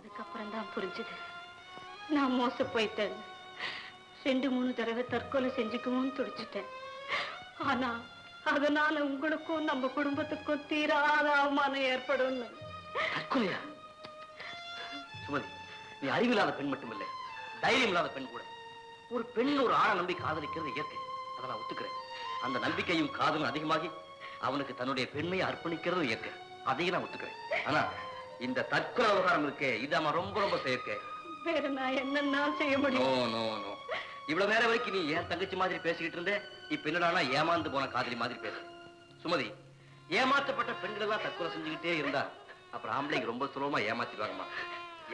அதுக்கப்புறம் தான் புரிஞ்சுது நான் மோச போயிட்டேன். 2-3 தடவை தற்கொலை செஞ்சுக்குவோன்னு துடிச்சிட்டேன். ஆனா அதனால உங்களுக்கும் நம்ம குடும்பத்துக்கும் தீராத அவமானம் ஏற்படும். தற்கொலையா? சுமதி, நீ அறிவில்லாத பெண் மட்டுமில்லை, தைரியம் இல்லாத பெண் கூட. ஒரு பெண் ஒரு ஆணை நம்பி காதலிக்கிறது இயற்கை, அதை நான் ஒத்துக்கிறேன். அந்த நம்பிக்கையும் காதலும் அதிகமாகி அவனுக்கு தன்னுடைய பெண்மையை அர்ப்பணிக்கிறதும் இயற்கை, அதையும் நான் ஒத்துக்கிறேன். ஆனா இந்த தற்கொலை விவகாரம் இருக்கே, இது அவன் ரொம்ப ரொம்ப செயற்கை. வேற நான் என்னன்னா செய்ய முடியும்? இவ்வளவு நேரம் வரைக்கும் நீ ஏன் தங்கச்சி மாதிரி பேசிக்கிட்டு இருந்தே, இப்ப என்னடானா ஏமாந்து போன காதலி மாதிரி பேச. சுமதி, ஏமாற்றப்பட்ட பெண்கள் எல்லாம் தற்கொலை செஞ்சுக்கிட்டே இருந்தா அப்புறம் ஆம்பளைக்கு ரொம்ப சுலபமா ஏமாத்திடுவாங்கம்மா.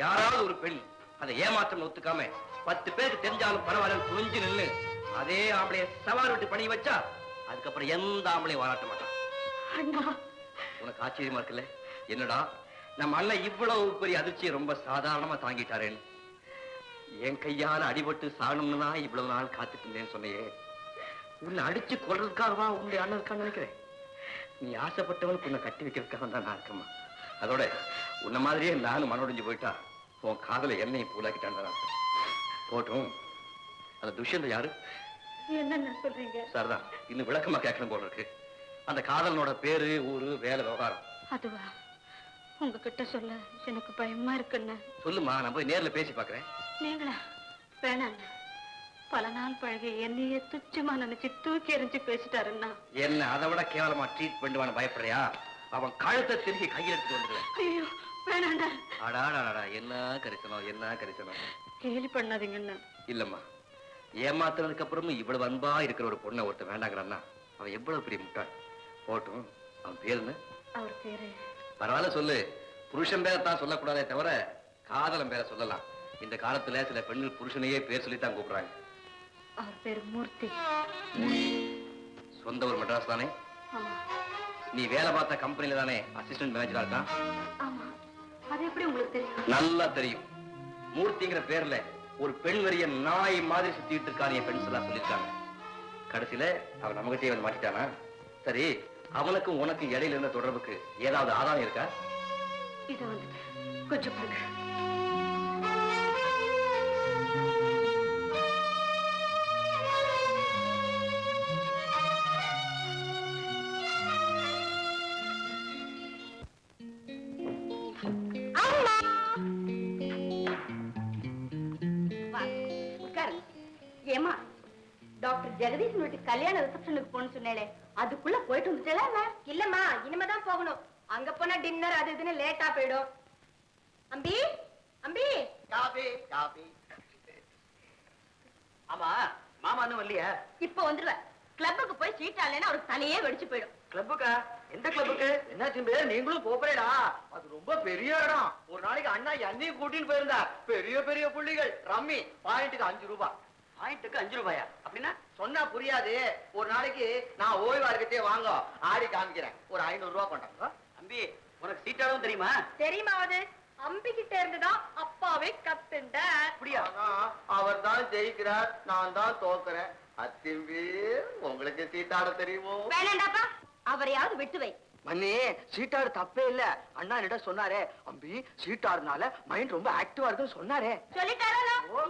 யாராவது ஒரு பெண் அதை ஏமாற்றம் ஒத்துக்காம 10 பேருக்கு தெரிஞ்சாலும் பரவாயில்ல புரிஞ்சு நின்று அதே ஆம்பளைய சவால் விட்டு பணி வச்சா அதுக்கப்புறம் எந்த ஆம்பளையும் வாராட்ட மாட்டான். உனக்கு ஆச்சரியமா இருக்குல்ல? என்னடா நம்ம அண்ணன் இவ்வளவு பெரிய அதிர்ச்சியை ரொம்ப சாதாரணமா தாங்கிட்டாரேன்னு. என் கையால அடிபட்டு சாகணும்னு தான் இவ்வளவு நாள் காத்துட்டு இருந்தேன்னு சொன்னையே. உன்னை அடிச்சு கொள்றதுக்காகவா உன்னுடைய அண்ணன் இருக்கான்னு நினைக்கிறேன். நீ ஆசைப்பட்டவனுக்கு உன்னை கட்டி வைக்கிறதுக்காக தான் நான் இருக்கமா. அதோட உன்ன மாதிரியே நானும் மனோடைஞ்சு போயிட்டா உன் காதல என்னையும் பூலாக்கிட்டான். போட்டும். அந்த துஷ்யந்த யாரு? என்ன சொல்றீங்க? சரிதான், இன்னும் விளக்கமா கேட்கணும் போல இருக்கு. அந்த காதலனோட பேரு, ஊரு, வேலை, விவகாரம். அதுவா? உங்ககிட்ட சொல்ல எனக்கு பயமா இருக்குன்னு. சொல்லுமா, நான் போய் நேர்ல பேசி பாக்குறேன். நீங்களா? வேணாம். பல நாள் பழகி என்னையே துச்சமா நினைச்சு தூக்கி எறிஞ்சு பேசிட்டாருன்னா என்ன அதை விட கேவலமா ட்ரீட் பண்ணுவான்னு பயப்படுறியா? அவன் கழுத்தை திரும்பி கையில் எடுத்து வந்துடுவேன். ஐயோ வேணாண்டா. அடாடா, என்ன கரிசனம், என்ன கரிசனம். கேலி பண்ணாதீங்கன்னு. இல்லம்மா, ஏமாத்துறதுக்கு அப்புறமும் இவ்வளவு அன்பா இருக்கிற ஒரு பொண்ணை ஒருத்தர் வேண்டாங்கிறான்னா அவன் எவ்வளவு பெரிய முட்டாள். போட்டும். அவன் பேரு என்ன? அவர் பேரு பரவாயில்ல சொல்லு. புருஷன் பேரத்தான் சொல்லக்கூடாதே தவிர காதலன் பேரை சொல்லலாம். இந்த காலத்துல சில பெண்கள் புருஷனையே பேர் சொல்லித்தான் கூப்பிடுறாங்க. அவர் பேரு மூர்த்தி. சொந்த ஒரு மெட்ராஸ் தானே? நீ வேலை பார்த்த கம்பெனில தானே அசிஸ்டன்ட் மேனேஜரா இருக்கான்? ஆமா. அது எப்படி உங்களுக்கு தெரியும்? நல்லா தெரியும். மூர்த்திங்கிற பேர்ல ஒரு பெண் வரிய நாய் மாதிரி சுத்திட்டு இருக்கான் என் ஃப்ரெண்ட்ஸ் எல்லாம் சொல்லியிருக்காங்க. கடைசியில அவன் நம்மகிட்டே வந்து மாட்டிட்டானா? சரி, அவனுக்கும் உனக்கும் இடையில இருந்த தொடர்புக்கு ஏதாவது ஆதாரம் இருக்கா? இதை வந்துட்டு கொஞ்சம் பாருங்க. ஏமா, டாக்டர் ஜெகதீஷ் வீட்டுக்கு கல்யாண ரிசப்ஷனுக்கு போன்னு சொன்னேளே, அதுக்குள்ள போயிட்டு வந்துட்டா? இல்லம்மா, இனிமேதான் போகணும். அங்க போனா டின்னர் அது இதுன்னு லேட்டா போயிடும். அம்பி, அம்பி, காபி காபி. ஆமா, மாமா இன்னும் வரலையா? இப்ப வந்துடுவேன். கிளப்புக்கு போய் சீட் ஆடலைன்னா அவருக்கு தலையே வெடிச்சு போயிடும். கிளப்புக்கா? எந்த கிளப்புக்கு? என்னாச்சு? நீங்களும் போறேடா, அது ரொம்ப பெரிய இடம். ஒரு நாளைக்கு அண்ணா என்னையும் கூட்டிட்டு போயிருந்தா. பெரிய பெரிய புள்ளிகள். ரம்மி பாயிண்ட்டுக்கு 5 ரூபாய். பாயிண்ட்டுக்கு 5 ரூபாயா? அப்படின்னா சொன்னா புரியாது. ஒரு நாளைக்கு நான் ஓய்வா இருக்கட்டே வாங்க, ஆடி காமிக்கிறேன். ஒரு 500 ரூபாய் கொண்டாங்க. அம்பி, உனக்கு சீட்டாவும் தெரியுமா? தெரியுமாவது அம்பிக்கிட்ட இருந்துதான் அப்பாவே கத்துண்ட. அப்படியா? அவர் தான் ஜெயிக்கிறார், நான் தான் தோக்குறேன். அத்திம்பி, உங்களுக்கு சீட்டாட தெரியுமோ? வேணாண்டாப்பா, அவரையாவது விட்டு வை. மண்ணே, சீட்டாடு தப்பே இல்ல. அண்ணா என்னிட சொன்னாரே, அம்பி சீட்டாடுனால மைண்ட் ரொம்ப ஆக்டிவா இருக்குன்னு சொன்னாரே. சொல்லிட்டாரோ?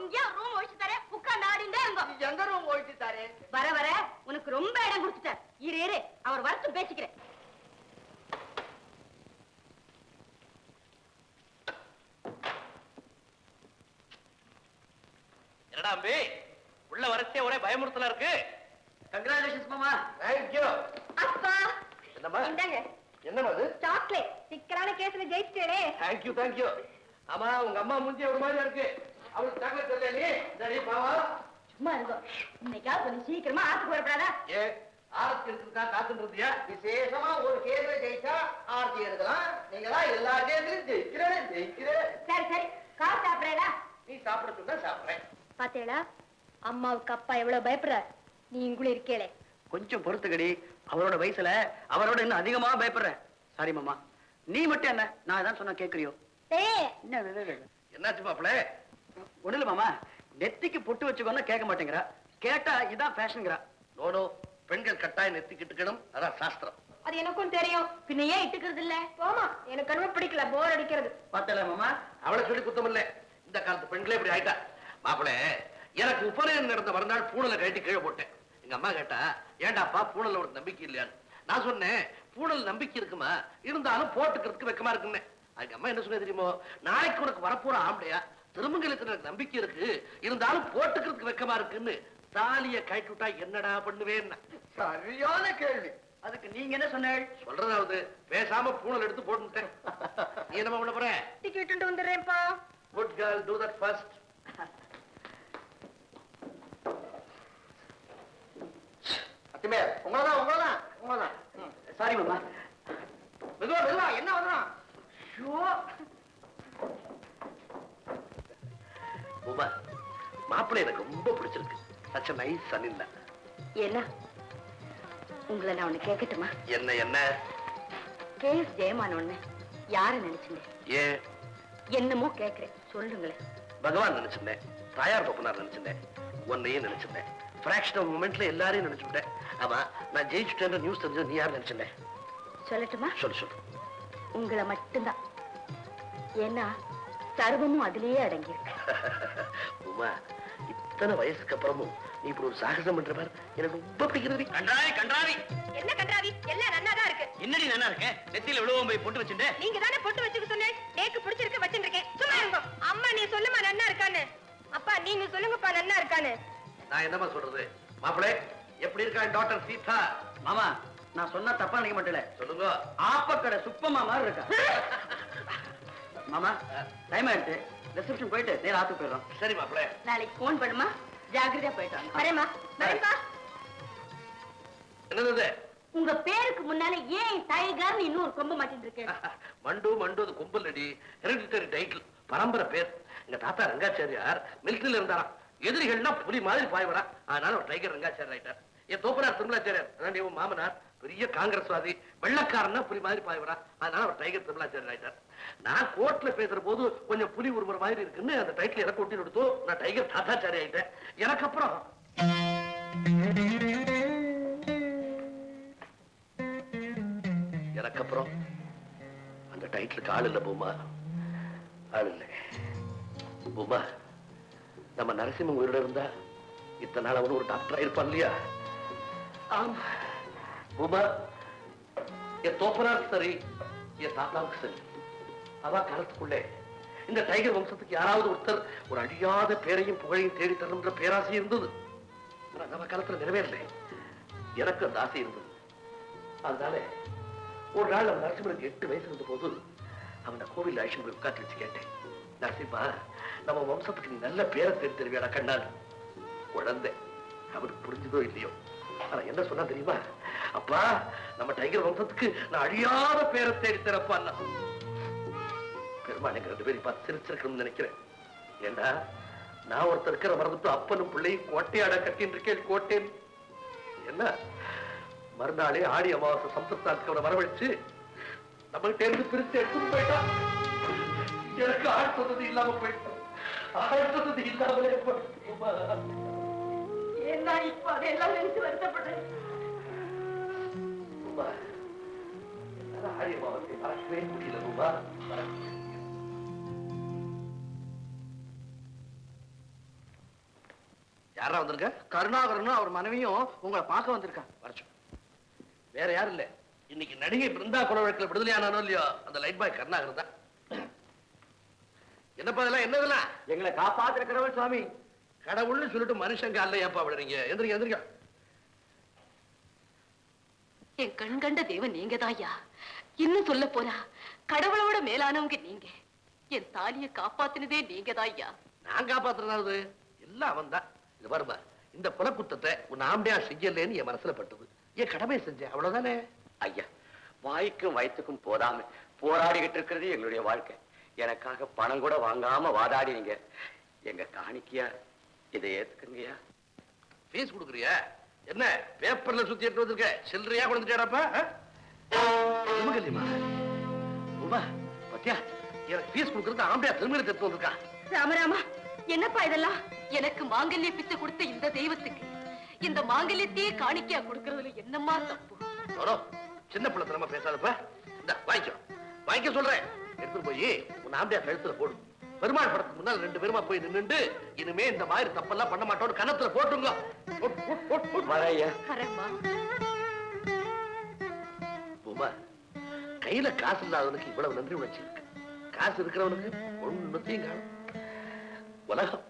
இங்க ரூம் ஒழிச்சு தரேன், உட்கார்ந்து ஆடிண்டே இருங்க. எங்க ரூம் ஒழிச்சு தரேன்? வர வர உனக்கு ரொம்ப இடம் கொடுத்துட்டார். இரு, அவர் வரட்டும் பேசிக்கிறேன். என்னடா அம்பி, உள்ள வரச்சே ஒரே பயமுறுத்தலா இருக்கு. கங்க்ராச்சுலேஷன்ஸ் மாமா. Thank you. அப்பா, என்னம்மா? இந்தாங்க. என்னம்மா அது? சாக்லேட். சிக்கரான கேஸ்ல ஜெயிச்சிட்டே. Thank you, thank you. ஆமா, உங்க அம்மா மூஞ்சி ஒரு மாதிரியா இருக்கு. அவளுக்கு சாக்லேட் தெரியல நீ? சரி பாவா. சும்மா இருங்க. இன்னைக்காவது கொஞ்சம் சீக்கிரமா ஆத்துக்கு வரப்படாதா? ஏ, ஆர்த்தி எடுத்துக்கா காத்துன்றியா? விசேஷமா ஒரு கேஸ்ல ஜெயிச்சா ஆர்த்தி எடுக்கலாம். நீங்களா எல்லா கேஸ்லயும் ஜெயிக்கிறேன். சரி சரி, கார் சாப்பிடறா? நீ சாப்பிட சொன்னா சாப்பிடுறேன். பாத்தேடா, அம்மாவுக்கு அப்பா எவ்வளவு பயப்படுறார். நீங்களும் இருக்கேளே. கொஞ்சம் பொறுத்துக்கடி. அவரோட வயசுல அவரோட இன்னும் அதிகமா பயப்படுறேன். சாரி மாமா. நீ மட்டும் என்ன நான் தான் சொன்ன கேக்குறியோ? என்னாச்சு மாப்பிள? ஒண்ணு இல்ல மாமா, நெத்திக்கு பொட்டு வச்சுக்கோன்னு கேட்க மாட்டேங்கிறா. கேட்டா இதான் ஃபேஷன்ங்கிறா. நோனோ, பெண்கள் கட்டாயம் நெத்திக்கிட்டுக்கணும், அதான் சாஸ்திரம். அது எனக்கும் தெரியும். பின்ன ஏன் இட்டுக்கிறது இல்ல? போமா, எனக்கு ரொம்ப பிடிக்கல, போர் அடிக்கிறது. பார்த்தல மாமா, அவளை சொல்லி குத்தம் இல்ல. இந்த காலத்து பெண்களே இப்படி ஆயிட்டா. மாப்பிள, எனக்கு உபநயனம் நடந்த மறுநாள் பூணலை கட்டி கீழே போட்டேன். எங்க அம்மா கேட்டா, ஏண்டாப்பா பூணல்ல ஒரு நம்பிக்கை இல்லையான்னு. நான் சொன்னேன், பூணல் நம்பிக்கை இருக்குமா, இருந்தாலும் போட்டுக்கிறதுக்கு வெக்கமா இருக்குன்னு. அதுக்கு அம்மா என்ன சொன்ன தெரியுமோ, நாளைக்கு உனக்கு வரப்போற ஆம்பளையா திருமங்கலத்துல எனக்கு நம்பிக்கை இருக்கு, இருந்தாலும் போட்டுக்கிறதுக்கு வெக்கமா இருக்குன்னு தாலிய கட்டி விட்டா என்னடா பண்ணுவேன். சரியான கேள்வி. அதுக்கு நீங்க என்ன சொன்னீங்க? சொல்றதாவது பேசாம பூணல் எடுத்து போட்டுட்டேன். நீ என்ன பண்ண போற? டிக்கெட் வந்துடுறேன்ப்பா. Good girl, do that first. அத்திமே, உங்களதான். சாரி மாமா. மெதுவா, என்ன வந்துடும்? உமா, மாப்பிள்ளை எனக்கு ரொம்ப பிடிச்சிருக்கு. such a nice son in law. என்ன உங்களை நான் ஒண்ணு கேட்கட்டுமா? என்ன கேஎஸ் ஜெயமான் ஒண்ணு யார நினைச்சுங்க? ஏன் என்னமோ கேக்குறேன், சொல்லுங்களேன். பகவான் நினைச்சிருந்தேன், தாயார் பப்பனார் நினைச்சிருந்தேன், உன்னையும் நினைச்சிருந்தேன். fraction of momentல எல்லாரையும் நினைச்சுட்டேன். ஆமா, நான் ஜெயிச்சுட்டேன் நியூஸ் தெரிஞ்சது நீ யார் நினைச்சிருந்தேன்? சொல்லட்டுமா? சொல்லு. உங்களை மட்டும்தான். ஏன்னா சர்வமும் அதிலேயே அடங்கி இருக்கு. உமா, இத்தனை வயசுக்கு அப்புறமும் நீ இப்படி ஒரு சாகசம் பண்ற மாதிரி எனக்கு ரொம்ப பிடிக்கிறது. கன்றாவி. என்ன கன்றாவி? எல்லாம் நன்னாதான் இருக்கு. என்னடி நல்லா இருக்க? நெத்தியில விழுவோம் போய் போட்டு வச்சுட்டேன். நீங்க தானே பொட்டு வச்சுக்க சொன்னேன். நேக்கு பிடிச்சிருக்கு வச்சிருக்கேன். சும்மா இருங்க. அம்மா நீ சொல்லுமா நன்னா இருக்கான்னு. அப்பா நீங்க சொல்லுங்கப்பா நன்னா இருக்கான்னு. நான் என்னமா சொல்றது? மாப்பிள்ளை எப்படி இருக்கா டாக்டர் சீதா? மாமா, நான் சொன்னா தப்பா நினைக்க மாட்டேல. சொல்லுங்க. ஆப்பக்கடை சுப்பம்மா மாதிரி இருக்கா. மாமா, டைம் ஆயிடுச்சு. ரிசப்ஷன் போயிட்டு நேரா ஆத்து போயிடுறோம். சரி மாப்பிள்ளை. நாளைக்கு போன் பண்ணுமா? ஜாக்கிரதையா போயிட்டு வாங்க. வரேம்மா. வரேன்பா. என்னது? உங்க பேருக்கு முன்னால ஏன் டைகர்னு இன்னொரு கொம்ப மாட்டிட்டு இருக்கேன்? மண்டு அது கும்பல் அடி. ஹெரிடிட்டரி டைட்டில், பரம்பரை பேர். எங்க தாத்தா ரங்காச்சாரியார் மிலிட்டரியில இருந்தாராம். எதிரிகள்னா புலி மாதிரி பாய்வரா, அதனால ஒரு டைகர் ரங்காச்சாரி ஆயிட்டார். என் தோப்பனார் திருமலாச்சாரியார், அதான் இவன் மாமனார் பெரிய காங்கிரஸ்வாதி, வெள்ளக்காரன்னா புலி மாதிரி பாய்வரா, அதனால ஒரு டைகர் திருமலாச்சாரி ஆயிட்டார். நான் கோர்ட்ல பேசுற போது கொஞ்சம் புலி உருமுற மாதிரி இருக்குன்னு அந்த டைட்டில் எனக்கு ஒட்டி கொடுத்து நான் டைகர் தாத்தாச்சாரி ஆயிட்டேன். எனக்கு அப்புறம் அந்த டைட்டிலுக்கு ஆள் இல்ல பூமா, ஆள் இல்லை. பூமா, நம்ம நரசிம்மன் உயிரோட இருந்தா இத்தனை நாள் அவனு ஒரு டாக்டர் இருப்பான் இல்லையா? ஆமா பூமா, என் தோப்பனாருக்கு சரி, என் தாத்தாவுக்கு சரி, அவ காலத்துக்குள்ளே இந்த டைகர் வம்சத்துக்கு யாராவது ஒருத்தர் ஒரு அழியாத பேரையும் புகழையும் தேடி தரணுன்ற பேராசை இருந்தது. ஆனா நம்ம காலத்துல நிறைவேறல. எனக்கு அந்த ஆசை இருந்தது. அதனால ஒரு நாள் அவன் நரசிம்மனுக்கு 8 வயசு இருந்த போது அவனை கோவில் அழைச்சு போய் உட்காந்து வச்சு கேட்டேன், நரசிம்மா, நம்ம வம்சத்துக்கு நீ நல்ல பேரை தேடி தருவியாடா கண்ணால். குழந்தை அவனுக்கு புரிஞ்சதோ இல்லையோ, ஆனா என்ன சொன்னா தெரியுமா? அப்பா, நம்ம டைகர் வம்சத்துக்கு நான் அழியாத பேரை தேடி தரப்பான்னா. பெருமாள் எங்க 2 பேரும் பார்த்து சிரிச்சிருக்கணும்னு நினைக்கிறேன். ஏண்டா, நான் ஒருத்தர் இருக்கிற மறந்துட்டு அப்பனும் பிள்ளையும் கோட்டையாட கட்டின்னு இருக்கேன். கோட்டேன் என்ன மறுநாளே ஆடி அமாவாசை சம்பத்தாத்துக்கு அவனை வரவழைச்சு நம்மகிட்ட இருந்து பிரித்து எடுத்துட்டு போயிட்டான். எனக்கு ஆழ்த்தது இல்லாம போயிட்டான். ஆழ்த்தது இல்லாமலே போயிட்டான். ஏன்னா இப்ப அதெல்லாம் நினைச்சு வருத்தப்பட்டேன். என்னால ஆடி அமாவாசை மறக்கவே முடியல. ரூபா, யாரா வந்திருக்க? கருணாகரனும் அவர் மனைவியும் உங்களை பார்க்க வந்திருக்காங்க. வரட்டும். வேற யாரும் இல்ல, இன்னைக்கு நடிகை பிருந்தா கொலை வழக்கில் விடுதலையானானோ இல்லையோ அந்த லைட் பாய் கருணாகரன் தான். என்னப்பா இதெல்லாம்? என்னதெல்லாம்? எங்களை காப்பாத்திருக்கிறவர் சுவாமி. கடவுள்னு சொல்லிட்டு மனுஷங்க அல்ல ஏப்பா விடுறீங்க? எந்திரிக்க எந்திரிக்க. என் கண் கண்ட தேவன் நீங்க தாயா. இன்னும் சொல்ல போனா கடவுளோட மேலானவங்க நீங்க. என் தாலியை காப்பாத்தினதே நீங்க தாயா. நான் காப்பாத்துறதாவது எல்லாம் அவன் தான். இது பாருமா, இந்த புலக்குத்தத்தை உன் ஆம்படியா செய்யலேன்னு என் மனசுல பட்டது. என் கடமை செஞ்சேன், அவ்வளவுதானே. ஐயா, வாய்க்கும் வயிற்றுக்கும் போதாம போராடிக்கிட்டு இருக்கிறது எங்களுடைய வாழ்க்கை. எனக்காக பணம் கூட வாங்காம வாதாடினீங்க. எங்க காணிக்கையா இதை ஏத்துக்குங்கய்யா. ஃபீஸ் கொடுக்குறியா? என்ன பேப்பர்ல சுத்தி எடுத்து வந்திருக்க? சில்லறையா கொடுத்துட்டாப்பா? பத்தியா, எனக்கு ஃபீஸ் கொடுக்கறது ஆம்படியா திருமணம் எடுத்து வந்திருக்கா. ராமராமா, என்னப்பா இதெல்லாம்? எனக்கு மாங்கல்ய பிச்சை கொடுத்த இந்த தெய்வத்துக்கு இந்த மாங்கல்யத்தையே காணிக்கையா கொடுக்கறதுல என்னம்மா தப்பு? சின்ன பிள்ளைத்தனமா பேசாதப்ப. இந்த வாங்கிக்கோ, வாங்கிக்க சொல்றேன். எடுத்துட்டு போய் உன் ஆம்பியா கழுத்துல போடு. பெருமாள் படத்துக்கு முன்னால் 2 பேருமா போய் நின்னுண்டு இனிமே இந்த மாதிரி தப்பெல்லாம் பண்ண மாட்டோம்னு கணத்துல போட்டுங்க. வரையா வரேம்மா. பூமா, கையில காசு இல்லாதவனுக்கு இவ்வளவு நன்றி உணர்ச்சி இருக்கு. காசு இருக்கிறவனுக்கு ஒண்ணுத்தையும் காணும். உலகம்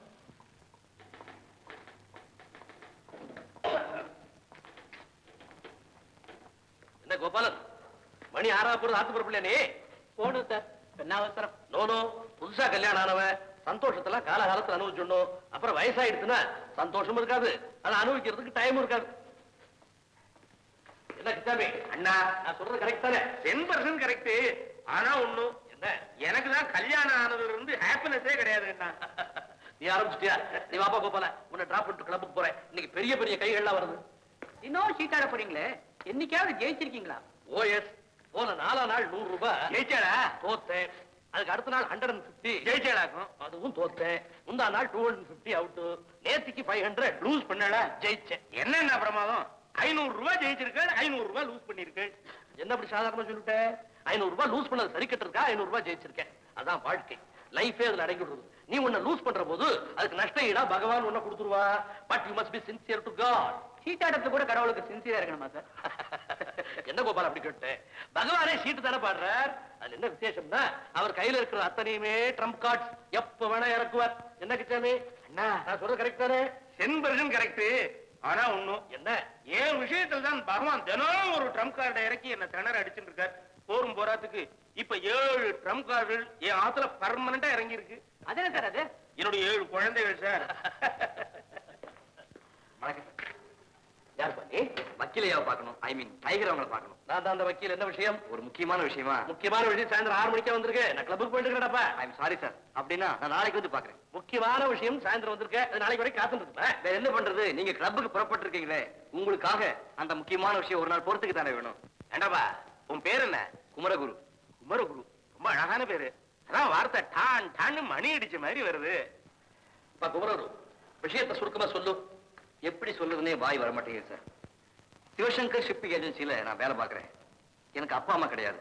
என்ன கோபாலன், மணி 6 போறது ஆத்து பிறப்பில்லையா நீ? போகணும் சார், என்ன அவசரம்? நோனோ, புதுசா கல்யாணம் ஆனவன் சந்தோஷத்தெல்லாம் காலகாலத்துல அனுபவிச்சிடணும். அப்புறம் வயசாயிடுச்சுன்னா சந்தோஷம் இருக்காது, அதை அனுபவிக்கிறதுக்கு டைம் இருக்காது. என்ன கிட்டாமி அண்ணா, நான் சொல்றது கரெக்ட் தானே? 10% கரெக்ட். ஆனா ஒண்ணு, என்ன? எனக்கு தான் கல்யாணம் ஆனதுல இருந்து ஹாப்பினஸே கிடையாது அண்ணா. நீ ஆரம்பிச்சிட்டியா? நீ வாப்பா கோபால, உன்னை டிராப் பண்ணிட்டு கிளப்புக்கு போறேன். இன்னைக்கு பெரிய பெரிய கைகள்லாம் வருது. இன்னும் சீட்டாட போறீங்களே, என்னைக்காவது ஜெயிச்சிருக்கீங்களா? ஓஎஸ், போன 4 நாள் 100 ரூபாய் ஜெயிச்சாடா? தோத்தேன். அதுக்கு அடுத்த நாள் 150 ஜெயிச்சாடாக்கும். அதுவும் தோத்தேன். முந்தா நாள் 250 அவுட். நேத்திக்கு 500 லூஸ் பண்ணடா. ஜெயிச்சேன். என்னென்ன பிரமாதம்? 500 ரூபாய் ஜெயிச்சிருக்க, 500 ரூபாய் லூஸ் பண்ணிருக்கு. என்ன அப்படி சாதாரணமா சொல்லிட்டேன்? 500 ரூபாய் லூஸ் பண்ணது சரி கட்டிருக்கா, 500 ரூபாய் ஜெயிச்சிருக்கேன். அதான் வாழ்க்கை, லைஃபே அதுல அடங்கி விடுறது. நீ உன்னை லூஸ் பண்ற போது அதுக்கு நஷ்ட ஈடா பகவான் உன்னை கொடுத்துருவா. But you must be sincere to God. சீட்டாடத்துல கூட கடவுளுக்கு சின்சியரா இருக்கணுமா சார்? என்ன கோபால் அப்படி கேட்டேன்? பகவானே சீட்டு தானே பாடுறார். அது என்ன விசேஷம்னா, அவர் கையில இருக்கிற அத்தனையுமே ட்ரம்ப் கார்ட்ஸ், எப்ப வேணா இறக்குவார். என்ன கிட்டாமே அண்ணா, நான் சொல்றது கரெக்ட் தானே? 10% கரெக்ட். ஆனா ஒண்ணும், என்ன? என் விஷயத்துல தான் பகவான் தினம் ஒரு ட்ரம்ப் கார்டை இறக்கி என்ன திணற அடிச்சுட்டு இருக்கார். போரும் போராத்துக்கு இப்ப 7 ட்ரம்ப் கார்டுகள் என் ஆத்துல பர்மனண்டா இறங்கி இருக்கு. அதே சார், அது என்னுடைய 7 குழந்தைகள் சார். வணக்கம். யார் பண்ணி? வக்கீலையாவை பார்க்கணும். ஐ மீன் டைகர் அவங்களை பார்க்கணும். நான் தான் அந்த வக்கீல். என்ன விஷயம்? ஒரு முக்கியமான விஷயமா? முக்கியமான விஷயம். சாயந்தரம் 6 மணிக்கே வந்திருக்கேன். நான் கிளப்புக்கு போயிட்டு இருக்கிறேன்ப்பா. I am sorry sir. அப்படின்னா நான் நாளைக்கு வந்து பாக்குறேன். முக்கியமான விஷயம், சாயந்தரம் வந்திருக்கேன். அது நாளைக்கு வரைக்கும் காத்துட்டு இருப்பேன். வேற என்ன பண்றது? நீங்க கிளப்புக்கு புறப்பட்டு இருக்கீங்களே, உங்களுக்காக அந்த முக்கியமான விஷயம் ஒரு நாள் பொறுத்துக்கு தானே வேணும். ஏண்டாப்பா, உன் பேர் என்ன? குமரகுரு. குமரகுரு, ரொம்ப அழகான பேரு. அதான் வார்த்தை டான் டான்னு மணி அடிச்ச மாதிரி வருது. குமரகுரு, விஷயத்தை சுருக்கமா சொல்லு. எப்படி சொல்றதுன்னே வாய் வர மாட்டேங்குது சார். சிவசங்கர் ஷிப்பிங் ஏஜென்சில நான் வேலை பார்க்கறேன். எனக்கு அப்பா அம்மா கிடையாது.